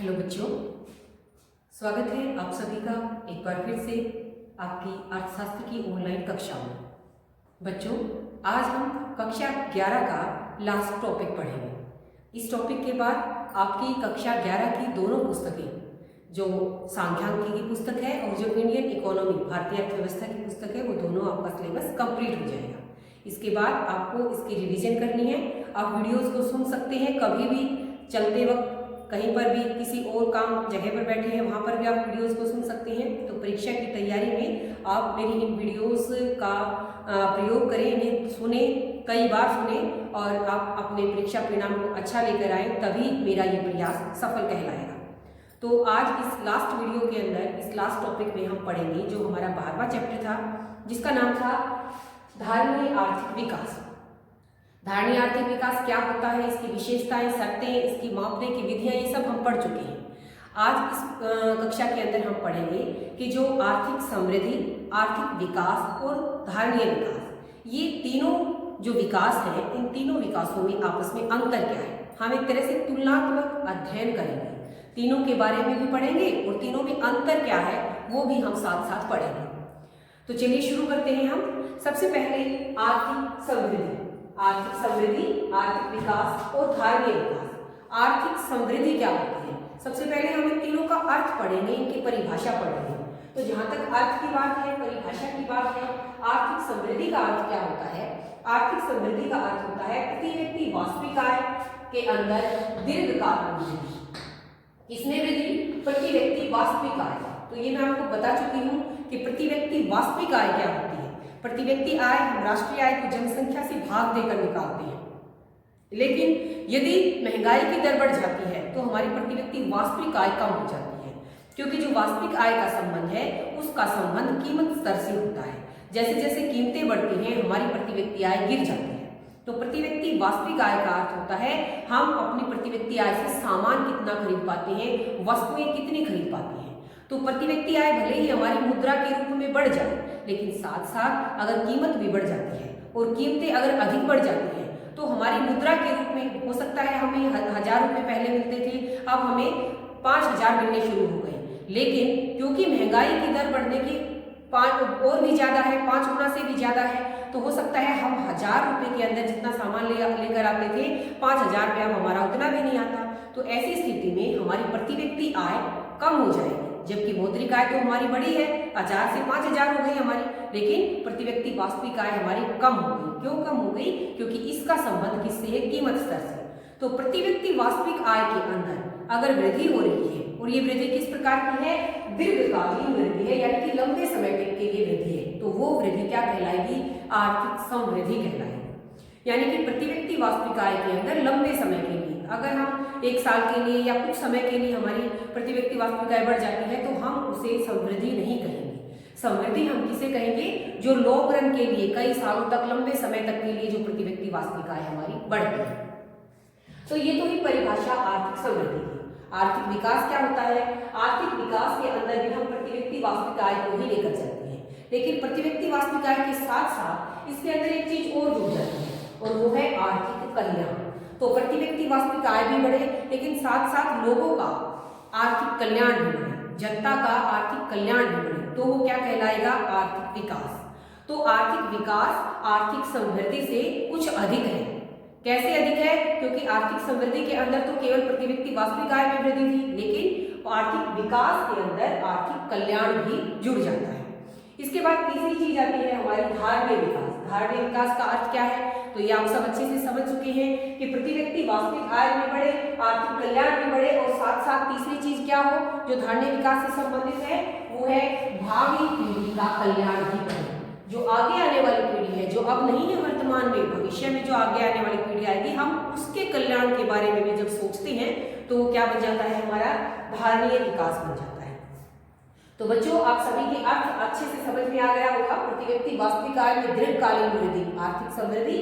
Hello बच्चों, स्वागत है आप सभी का एक बार फिर से आपकी अर्थशास्त्र की ऑनलाइन कक्षा में। बच्चों, आज हम कक्षा 11 का लास्ट टॉपिक पढ़ेंगे। इस टॉपिक के बाद आपकी कक्षा 11 की दोनों पुस्तकें, जो सांख्यिकी की पुस्तक है और जो इंडियन इकोनॉमी भारतीय अर्थव्यवस्था की पुस्तक है, वो दोनों आपका सिलेबस कंप्लीट हो जाएगा। इसके बाद आपको इसकी रिवीजन करनी है। आप वीडियोज़ को सुन सकते हैं कभी भी, चलते वक्त, कहीं पर भी, किसी और काम जगह पर बैठे हैं वहाँ पर भी आप वीडियोस को सुन सकते हैं। तो परीक्षा की तैयारी में आप मेरी इन वीडियोस का प्रयोग करें, इन्हें सुने, कई बार सुने और आप अपने परीक्षा परिणाम को अच्छा लेकर आए, तभी मेरा ये प्रयास सफल कहलाएगा। तो आज इस लास्ट वीडियो के अंदर, इस लास्ट टॉपिक में हम पढ़ेंगे जो हमारा 12वां चैप्टर था, जिसका नाम था धारणीय आर्थिक विकास। धारणीय आर्थिक विकास क्या होता है, इसकी विशेषताएं, शर्तें, इसकी मापने की विधियां, ये सब हम पढ़ चुके हैं। आज इस कक्षा के अंदर हम पढ़ेंगे कि जो आर्थिक समृद्धि, आर्थिक विकास और धारणीय विकास, ये तीनों जो विकास है, इन तीनों विकासों में आपस में अंतर क्या है। हम एक तरह से तुलनात्मक अध्ययन करेंगे, तीनों के बारे में भी पढ़ेंगे और तीनों में अंतर क्या है वो भी हम साथ साथ पढ़ेंगे। तो चलिए शुरू करते हैं हम। सबसे पहले आर्थिक समृद्धि। आर्थिक समृद्धि, आर्थिक विकास और धारणीय विकास। आर्थिक समृद्धि क्या होती है? सबसे पहले हम इन तीनों का अर्थ पढ़ेंगे, इनकी परिभाषा पढ़ेंगे। तो जहां तक अर्थ की बात है, परिभाषा की बात है, आर्थिक समृद्धि का अर्थ क्या होता है? आर्थिक समृद्धि का अर्थ होता है प्रति व्यक्ति वास्तविक आय के अंदर दीर्घकाल वृद्धि। किसमें वृद्धि? प्रति व्यक्ति वास्तविक आय। तो ये मैं आपको बता चुकी हूँ कि प्रति व्यक्ति वास्तविक आय क्या होती है। प्रति व्यक्ति आय हम राष्ट्रीय आय को जनसंख्या से भाग देकर निकालते हैं, लेकिन यदि महंगाई की दर बढ़ जाती है तो हमारी प्रति व्यक्ति वास्तविक आय कम हो जाती है, क्योंकि जो वास्तविक आय का संबंध है उसका संबंध कीमत स्तर से होता है। जैसे जैसे कीमतें बढ़ती हैं हमारी प्रति व्यक्ति आय गिर जाती है। तो प्रति व्यक्ति वास्तविक आय का अर्थ होता है हम अपनी प्रति व्यक्ति आय से सामान कितना खरीद पाते हैं, वस्तुएं कितनी खरीद पाते हैं। तो प्रति व्यक्ति आय भले ही हमारी मुद्रा के रूप में बढ़ जाए, लेकिन साथ साथ अगर कीमत भी बढ़ जाती है और कीमतें अगर अधिक बढ़ जाती हैं तो हमारी मुद्रा के रूप में हो सकता है हमें 1000 रुपये पहले मिलते थे, अब हमें 5000 मिलने शुरू हो गए। लेकिन क्योंकि महंगाई की दर बढ़ने की 5 और भी ज़्यादा है, 5 गुना से भी ज़्यादा है, तो हो सकता है हम 1000 रुपये के अंदर जितना सामान लेकर आते थे, 5000 रुपये अब हमारा उतना भी नहीं आता। तो ऐसी स्थिति में हमारी प्रति व्यक्ति आय कम हो जाएगी, जबकि मौद्रिक आय तो हमारी बढ़ी है, 1000 से 5000 हो गई हमारी, लेकिन प्रति व्यक्ति वास्तविक आय हमारी कम हो गई। क्यों कम हो गई? क्योंकि इसका संबंध किससे है? कीमत स्तर से। तो प्रति व्यक्ति वास्तविक आय के अंदर अगर वृद्धि हो रही है, और ये वृद्धि किस प्रकार की है? दीर्घकालीन वृद्धि है, यानी कि लंबे समय तक के लिए वृद्धि है, तो वो वृद्धि क्या कहलाएगी? आर्थिक समृद्धि कहलाएगी। यानी कि प्रति व्यक्ति वास्तविक आय के अंदर लंबे समय के लिए, अगर हम 1 साल के लिए या कुछ समय के लिए हमारी प्रति व्यक्ति वास्तविक आय बढ़ जाती है तो हम उसे समृद्धि नहीं कहेंगे। समृद्धि हम किसे कहेंगे? जो लॉन्ग रन के लिए, कई सालों तक, लंबे समय तक के लिए जो प्रति व्यक्ति वास्तविक आय हमारी बढ़ती है। तो ये तो ही परिभाषा आर्थिक समृद्धि की। आर्थिक विकास क्या होता है? आर्थिक विकास के अंदर भी हम प्रति व्यक्ति वास्तविक आय को ही लेकर चलते हैं, लेकिन प्रति व्यक्ति वास्तविक आय के साथ साथ इसके अंदर एक चीज और जुड़ जाती है, और वो है आर्थिक कल्याण। तो प्रति व्यक्ति वास्तविक आय भी बढ़े, लेकिन साथ साथ लोगों का आर्थिक कल्याण भी बढ़े, जनता का आर्थिक कल्याण भी बढ़े, तो वो क्या कहलाएगा? आर्थिक विकास। तो आर्थिक विकास आर्थिक समृद्धि से कुछ अधिक है। कैसे अधिक है? क्योंकि आर्थिक समृद्धि के अंदर तो केवल प्रति व्यक्ति वास्तविक आय में वृद्धि थी, लेकिन आर्थिक विकास के अंदर आर्थिक कल्याण भी जुड़ जाता है। इसके बाद तीसरी चीज आती है हमारी धारणीय विकास। धारणीय विकास का अर्थ क्या है? तो ये आप सब अच्छे से समझ चुके हैं कि प्रति व्यक्ति वास्तविक आय भी बढ़े, आर्थिक कल्याण भी बढ़े, और साथ साथ तीसरी चीज क्या हो जो धारणीय विकास से संबंधित है? वो है भावी पीढ़ी का कल्याण भी बढ़े। जो आगे आने वाली पीढ़ी है, जो अब नहीं है वर्तमान में, भविष्य में जो आगे आने वाली पीढ़ी आएगी, हम उसके कल्याण के बारे में भी जब सोचते हैं तो वो क्या बन जाता है? हमारा धारणीय विकास बन जाता है। तो बच्चों, आप सभी के अर्थ अच्छे से समझ में आ गया होगा। प्रति व्यक्ति वास्तविक आय में दीर्घकालीन वृद्धि, आर्थिक समृद्धि,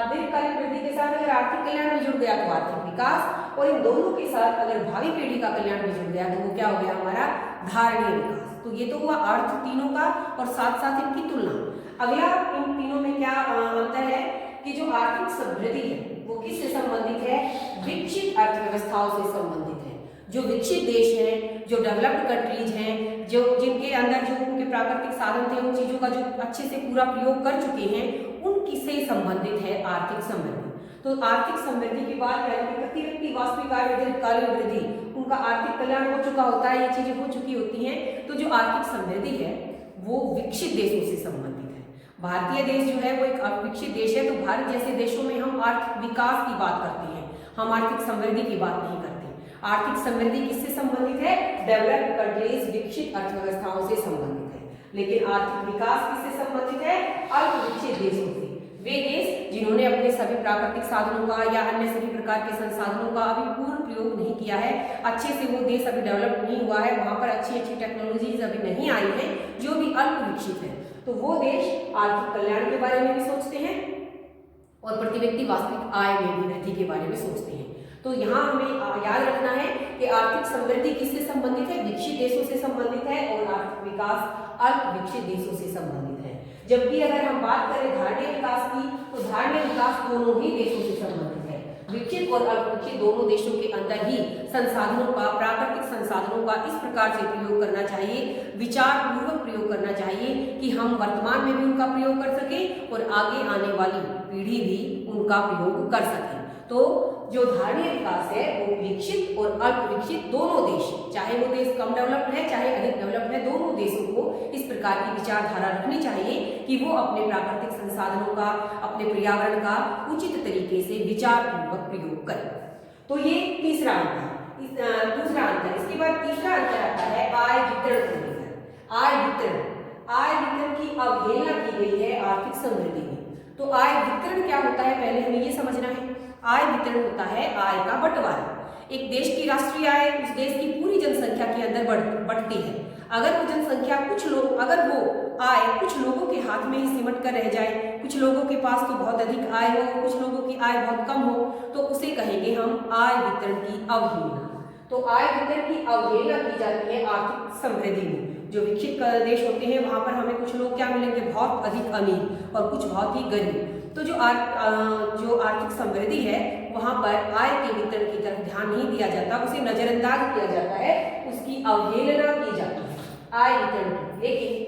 दीर्घकालीन वृद्धि के साथ अगर आर्थिक कल्याण भी जुड़ गया तो आर्थिक विकास, और इन दोनों के साथ अगर भावी पीढ़ी का कल्याण भी जुड़ गया तो वो क्या हो गया? हमारा धारणीय विकास। तो ये तो हुआ अर्थ तीनों का, और साथ साथ इनकी तुलना। अगला इन तीनों में क्या अंतर है कि जो आर्थिक समृद्धि है वो किससे संबंधित है? विकसित अर्थव्यवस्थाओं से संबंधित है। जो विकसित देश हैं, जो डेवलप्ड कंट्रीज हैं, जो जिनके अंदर जो उनके प्राकृतिक साधन थे, उन चीज़ों का जो अच्छे से पूरा प्रयोग कर चुके हैं, उनकी से संबंधित है आर्थिक समृद्धि। तो आर्थिक समृद्धि की बात करें कि प्रति व्यक्ति वास्तविक आय में दीर्घकालीन वृद्धि, उनका आर्थिक कल्याण हो चुका होता है, ये चीजें हो चुकी होती हैं। तो जो आर्थिक समृद्धि है वो विकसित देशों से संबंधित है। भारतीय देश जो है वो एक विकसित देश है, तो भारत जैसे देशों में हम आर्थिक विकास की बात करते हैं, हम आर्थिक समृद्धि की बात नहीं करते। आर्थिक समृद्धि किससे संबंधित है? डेवलप्ड कंट्रीज, विकसित अर्थव्यवस्थाओं से संबंधित है। लेकिन आर्थिक विकास किससे संबंधित है? अल्प विकसित देशों से। वे देश जिन्होंने अपने सभी प्राकृतिक साधनों का या अन्य सभी प्रकार के संसाधनों का अभी पूर्ण प्रयोग नहीं किया है, अच्छे से वो देश अभी डेवलप नहीं हुआ है, वहां पर अच्छी अच्छी टेक्नोलॉजीज अभी नहीं आई है, जो भी अल्प विकसित है, तो वो देश आर्थिक कल्याण के बारे में भी सोचते हैं और प्रति व्यक्ति वास्तविक आय में भी वृद्धि के बारे में सोचते हैं। तो यहाँ हमें याद रखना है कि आर्थिक समृद्धि किससे संबंधित है? विकसित देशों से संबंधित है, और आर्थिक विकास अल्प विकसित देशों से संबंधित है। जबकि अगर हम बात करें धारणीय विकास की, तो धारणीय विकास दोनों ही देशों से संबंधित है। विकसित और अल्प विकसित दोनों देशों के अंदर ही संसाधनों का, प्राकृतिक संसाधनों का इस प्रकार से प्रयोग करना चाहिए, विचार पूर्वक प्रयोग करना चाहिए कि हम वर्तमान में भी उनका प्रयोग कर सकें और आगे आने वाली पीढ़ी भी उनका प्रयोग कर सके। तो जो धारणीय विकास है वो विकसित और अल्प विकसित दोनों देश, चाहे वो देश कम डेवलप्ड है चाहे अधिक डेवलप्ड है, दोनों देशों को इस प्रकार की विचारधारा रखनी चाहिए कि वो अपने प्राकृतिक संसाधनों का, अपने पर्यावरण का उचित तरीके से विचार पूर्वक प्रयोग करें। तो ये तीसरा अंतर, दूसरा अंतर। इसके बाद तीसरा अंतर आता है आय वितरण को लेकर। आय वितरण की अवहेलना की गई है आर्थिक समृद्धि में। तो आय वितरण क्या होता है, पहले हमें ये समझना है। आय वितरण होता है आय का बंटवारा। एक देश की राष्ट्रीय आय उस देश की पूरी जनसंख्या के अंदर बढ़ती है। अगर वो जनसंख्या अगर वो आय कुछ लोगों के हाथ में ही सिमट कर रह जाए, कुछ लोगों के पास तो बहुत अधिक आय हो, कुछ लोगों की आय बहुत कम हो, तो उसे कहेंगे हम आय वितरण की अवहेलना। तो आय वितरण की अवहेलना की जाती है आर्थिक समृद्धि में। जो विकसित देश होते हैं वहां पर हमें कुछ लोग क्या मिलेंगे, बहुत अधिक अमीर और कुछ बहुत ही गरीब। तो जो आर्थिक समृद्धि है वहां पर आय के वितरण की तरफ ध्यान नहीं दिया जाता, उसे नजरअंदाज किया जाता है, उसकी अवहेलना की जाती है आय वितरण की। लेकिन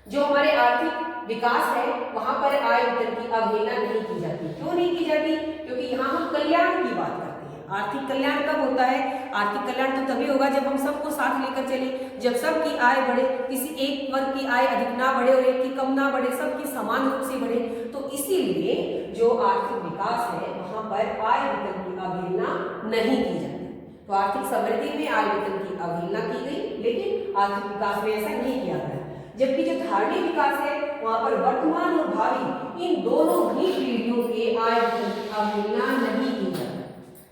जो हमारे आर्थिक विकास है वहां पर आय वितरण की अवहेलना नहीं की जाती। क्यों नहीं की जाती? क्योंकि यहाँ हम कल्याण की बात करते हैं। आर्थिक कल्याण कब होता है? आर्थिक कल्याण तो तभी होगा जब हम सबको साथ लेकर चले, जब सबकी आय बढ़े, किसी एक वर्ग की आय अधिक ना बढ़े और एक की कम ना बढ़े, सबकी समान रूप से बढ़े। तो इसीलिए जो आर्थिक विकास है वहां पर आय वितरण की अवहेलना नहीं की जाती। तो आर्थिक समृद्धि में आय वितरण की अवहेलना की गई, लेकिन आर्थिक विकास में ऐसा नहीं किया गया। जबकि जो धारणीय विकास है वहां पर वर्तमान और भावी इन दोनों ही पीढ़ियों के आय वितरण की अवहेलना नहीं की जाती,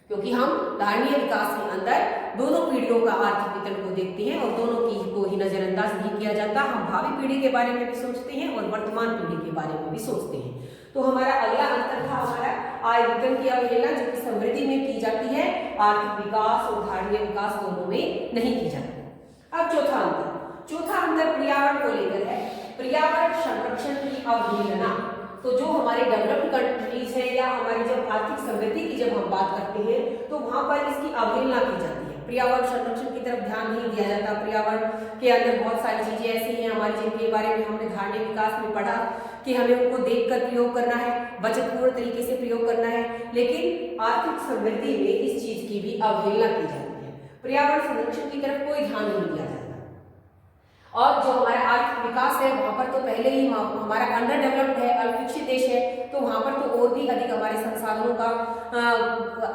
क्योंकि हम धारणीय विकास के अंदर दोनों पीढ़ियों का आर्थिक वितरण को देखते हैं और दोनों की को ही नजरअंदाज नहीं किया जाता। हम भावी पीढ़ी के बारे में भी सोचते हैं और वर्तमान पीढ़ी के बारे में भी सोचते हैं। तो हमारा अगला अंतर था हमारा आय वितरण की अवहेलना, जो कि समृद्धि में की जाती है, आर्थिक विकास और धारणीय विकास दोनों में नहीं की जाती। अब चौथा अंतर पर्यावरण को लेकर है, पर्यावरण संरक्षण की अवहेलना। तो जो हमारे डेवलप्ड कंट्रीज है या हमारी जब आर्थिक समृद्धि की जब हम बात करते हैं तो वहां पर इसकी अवहेलना की जाती है, पर्यावरण संरक्षण की तरफ ध्यान नहीं दिया जाता। पर्यावरण के अंदर बहुत सारी चीजें ऐसी हैं हमारी जिनके बारे में हमने धारणीय विकास में पढ़ा कि हमें उनको देखकर प्रयोग करना है, बचतपूर्ण तरीके से प्रयोग करना है, लेकिन आर्थिक समृद्धि में इस चीज की भी अवहेलना की जाती है। पर्यावरण संरक्षण की तरफ कोई ध्यान नहीं दिया जाता। और जो हमारा आर्थिक विकास है वहां पर तो पहले ही हमारा अंडर डेवलप्ड है, अल्पविकसित देश है, तो वहां पर तो और भी अधिक हमारे संसाधनों का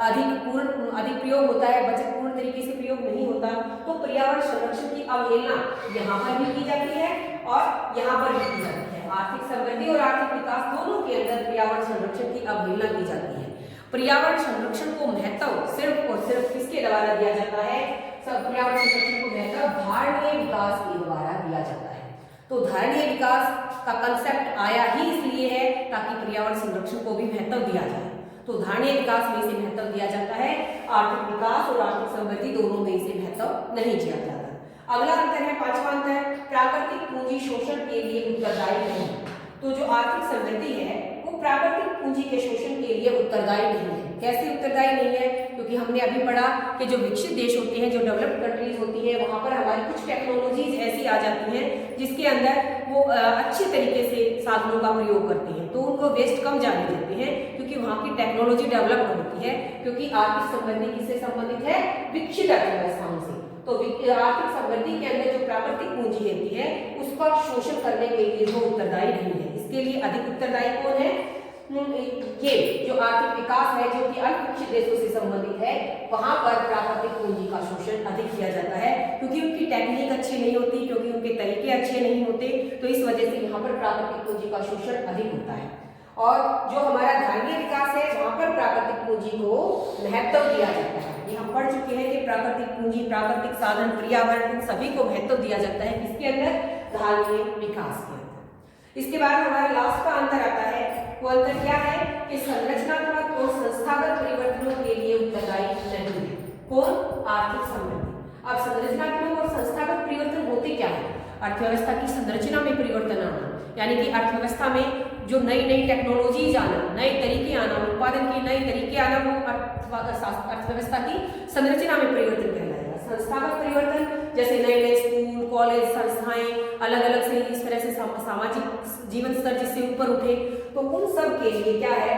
अधिक प्रयोग होता है, बचतपूर्ण तरीके से प्रयोग नहीं होता। तो पर्यावरण संरक्षण की अवहेलना यहाँ पर भी की जाती है और यहाँ पर भी की जाती है। आर्थिक समृद्धि और आर्थिक विकास दोनों के अंदर पर्यावरण संरक्षण की अवहेलना की जाती है। पर्यावरण संरक्षण को महत्व सिर्फ और सिर्फ किसके द्वारा दिया जाता है? पर्यावरण संरक्षण को महत्व धारणीय विकास के द्वारा दिया जाता है। तो धारणीय विकास का कंसेप्ट आया ही इसलिए है ताकि पर्यावरण संरक्षण को भी महत्व दिया जाए। तो धारणीय विकास में इसे महत्व दिया जाता है, आर्थिक विकास और आर्थिक समृद्धि दोनों में इसे महत्व नहीं दिया जाता। अगला अंतर है, पांचवा अंतर, प्राकृतिक पूंजी शोषण के लिए उत्तरदायी है। तो जो आर्थिक समृद्धि है वो प्राकृतिक पूंजी के शोषण के लिए उत्तरदायी नहीं है। कैसे उत्तरदायी नहीं है? क्योंकि हमने अभी पढ़ा कि जो विकसित देश होते हैं, जो डेवलप्ड कंट्रीज होती है, वहां पर हमारी कुछ टेक्नोलॉजीज ऐसी आ जाती हैं जिसके अंदर वो अच्छे तरीके से साधनों का प्रयोग करते हैं, तो उनको वेस्ट कम जाने देते हैं क्योंकि वहाँ की टेक्नोलॉजी डेवलप होती है। क्योंकि आर्थिक समृद्धि किससे संबंधित है? विकसित अर्थव्यवस्थाओं से। तो आर्थिक समृद्धि के अंदर जो प्राकृतिक पूंजी होती है उसका शोषण करने के लिए वो उत्तरदायी नहीं है। इसके लिए अधिक उत्तरदायी कौन है? ये जो आर्थिक विकास है, जो कि अल्पविकसित देशों से संबंधित है, वहां पर प्राकृतिक पूंजी का शोषण अधिक किया जाता है क्योंकि उनकी टेक्निक अच्छी नहीं होती, क्योंकि उनके तरीके अच्छे नहीं होते, तो इस वजह से यहाँ पर प्राकृतिक पूंजी का शोषण अधिक होता है। और जो हमारा धारणीय विकास है, वहां पर प्राकृतिक पूंजी को महत्व दिया जाता है। ये हम पढ़ चुके हैं कि प्राकृतिक पूंजी, प्राकृतिक साधन, पर्यावरण, इन सभी को महत्व दिया जाता है। किसके अंदर? धारणीय विकास के अंदर। इसके बाद हमारा लास्ट का अंतर आता है। वो अंतर क्या है कि संरचनात्मक और संस्थागत परिवर्तनों के लिए उत्तरदायी नहीं है। कौन? आर्थिक समृद्धि। अब संरचनात्मक और संस्थागत परिवर्तन होते क्या है? अर्थव्यवस्था की संरचना में परिवर्तन आना, यानी कि अर्थव्यवस्था में जो नई नई टेक्नोलॉजीज आना, नए तरीके आना, उत्पादन के नए तरीके आना, वो अर्थव्यवस्था की संरचना में परिवर्तन कहलाएगा। संस्थागत परिवर्तन जैसे नए नए स्कूल, कॉलेज, संस्थाएं अलग अलग से इस तरह से सामाजिक जीवन स्तर जिससे ऊपर उठे, तो उन सब के लिए क्या है?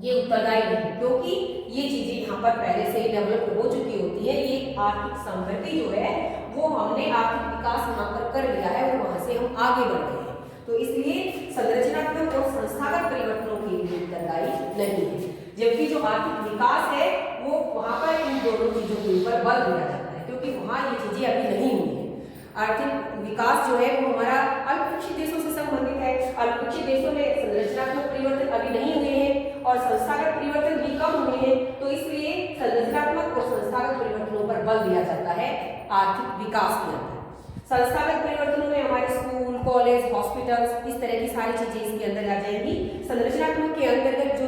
ये उत्तरदायी नहीं, क्योंकि ये चीजें यहाँ पर पहले से ही डेवलप हो चुकी होती है। ये आर्थिक समृद्धि जो है वो हमने आर्थिक विकास यहाँ पर कर लिया है और वहां से हम आगे बढ़ गए हैं। तो इसलिए संरचनात्मक और संस्थागत परिवर्तनों के लिए उत्तरदायी नहीं है। जबकि जो आर्थिक विकास है वो वहां पर इन दोनों चीजों के ऊपर बल दिया जाता है, क्योंकि वहां ये चीजें अभी नहीं हुई है। आर्थिक विकास जो है वो हमारा अल्पविकसित देशों से संबंधित है। अल्पविकसित देशों में संरचनात्मक परिवर्तन अभी नहीं हुए हैं और संस्थागत परिवर्तन भी कम हुए हैं, तो इसलिए संरचनात्मक और संस्थागत परिवर्तनों पर बल दिया जाता है आर्थिक विकास के अंदर। संस्थागत परिवर्तनों में हमारे स्कूल, कॉलेज, हॉस्पिटल्स, इस तरह की सारी चीजें इसके अंदर आ जाएंगी। संरचनात्मक के अंतर्गत जो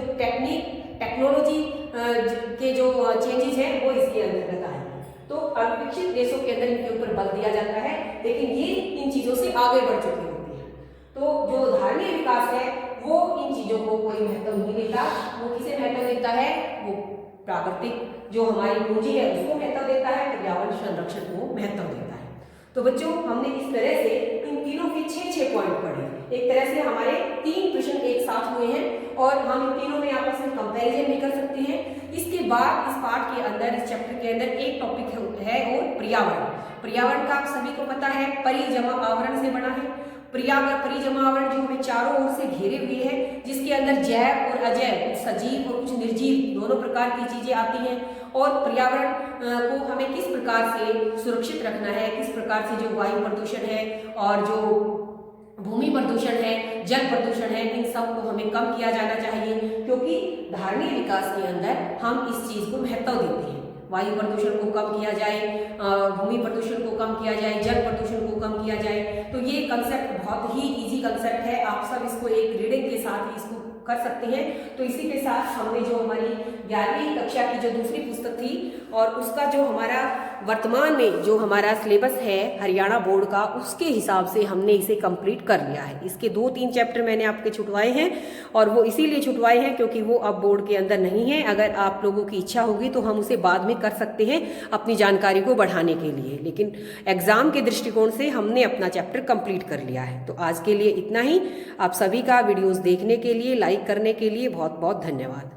टेक्नोलॉजी के जो चेंजेस हैं वो इसके अंतर्गत आएंगे। तो अल्पविकसित देशों के अंदर इनके ऊपर बल दिया जाता है, लेकिन ये इन चीजों से आगे बढ़ चुके होते हैं। तो जो धारणीय विकास है वो इन चीजों को कोई महत्व नहीं देता। वो किसे महत्व देता है? वो प्राकृतिक जो हमारी पूंजी है उसको महत्व देता है, पर्यावरण संरक्षण को महत्व देता है। तो बच्चों, हमने इस तरह से इन तीनों के 6 पॉइंट पढ़े। एक तरह से हमारे 3 प्रश्न एक साथ हुए हैं और हम इन तीनों में आपस में कंपैरिजन भी कर सकते हैं। इसके बाद इस पाठ के अंदर, इस चैप्टर के अंदर एक टॉपिक है और पर्यावरण। पर्यावरण का आप सभी को पता है परिजमा आवरण से बना है। परिजमा आवरण जो हमें चारों ओर से घेरे हुए है, जिसके अंदर जैव और अजैव, कुछ सजीव और कुछ निर्जीव दोनों प्रकार की चीजें आती हैं। और पर्यावरण को हमें किस प्रकार से सुरक्षित रखना है, किस प्रकार से जो वायु प्रदूषण है और जो भूमि प्रदूषण है, जल प्रदूषण है, इन सब को हमें कम किया जाना चाहिए, क्योंकि धारणीय विकास के अंदर हम इस चीज को महत्व देते हैं। वायु प्रदूषण को कम किया जाए, भूमि प्रदूषण को कम किया जाए, जल प्रदूषण को कम किया जाए। तो ये कंसेप्ट बहुत ही इजी कंसेप्ट है, आप सब इसको एक रीडिंग के साथ ही इसको कर सकते हैं। तो इसी के साथ हमने जो हमारी 11वीं कक्षा की जो दूसरी पुस्तक थी और उसका जो हमारा वर्तमान में जो हमारा सिलेबस है हरियाणा बोर्ड का, उसके हिसाब से हमने इसे कंप्लीट कर लिया है। इसके 2-3 चैप्टर मैंने आपके छुटवाए हैं और वो इसीलिए छुटवाए हैं क्योंकि वो अब बोर्ड के अंदर नहीं है। अगर आप लोगों की इच्छा होगी तो हम उसे बाद में कर सकते हैं अपनी जानकारी को बढ़ाने के लिए, लेकिन एग्जाम के दृष्टिकोण से हमने अपना चैप्टर कंप्लीट कर लिया है। तो आज के लिए इतना ही। आप सभी का वीडियोस देखने के लिए, लाइक करने के लिए बहुत बहुत धन्यवाद।